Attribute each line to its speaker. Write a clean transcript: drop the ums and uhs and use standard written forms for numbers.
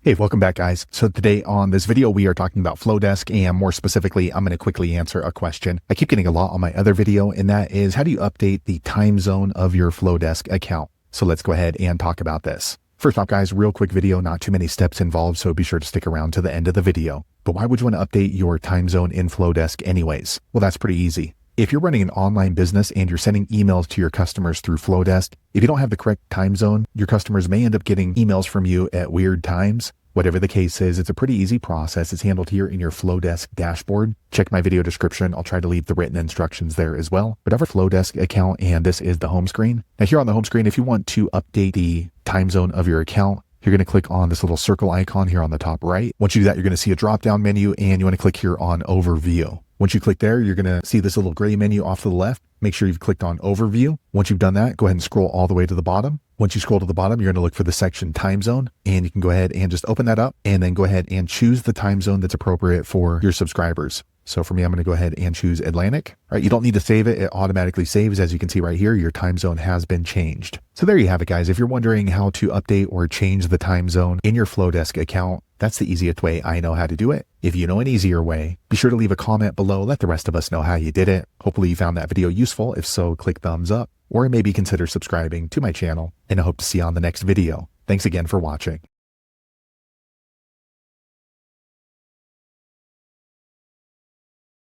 Speaker 1: Hey, welcome back, guys. So today on this video, we are talking about Flodesk, and more specifically, I'm going to quickly answer a question I keep getting a lot on my other video, and that is, how do you update the time zone of your Flodesk account? So let's go ahead and talk about this. First off, guys, real quick video, not too many steps involved, so be sure to stick around to the end of the video. But why would you want to update your time zone in Flodesk anyways? Well, that's pretty easy. If you're running an online business and you're sending emails to your customers through Flodesk, if you don't have the correct time zone, your customers may end up getting emails from you at weird times. Whatever the case is, it's a pretty easy process. It's handled here in your Flodesk dashboard. Check my video description. I'll try to leave the written instructions there as well. But I have a Flodesk account, and this is the home screen. Now here on the home screen, if you want to update the time zone of your account, you're going to click on this little circle icon here on the top right. Once you do that, you're going to see a drop-down menu, and you want to click here on Overview. Once you click there, you're going to see this little gray menu off to the left. Make sure you've clicked on Overview. Once you've done that, go ahead and scroll all the way to the bottom. Once you scroll to the bottom, you're going to look for the section Time Zone, and you can go ahead and just open that up and then go ahead and choose the time zone that's appropriate for your subscribers. So for me, I'm going to go ahead and choose Atlantic. All right, you don't need to save it. It automatically saves. As you can see right here, your time zone has been changed. So there you have it, guys. If you're wondering how to update or change the time zone in your Flodesk account, that's the easiest way I know how to do it. If you know an easier way, be sure to leave a comment below. Let the rest of us know how you did it. Hopefully you found that video useful. If so, click thumbs up, or maybe consider subscribing to my channel, and I hope to see you on the next video. Thanks again for watching.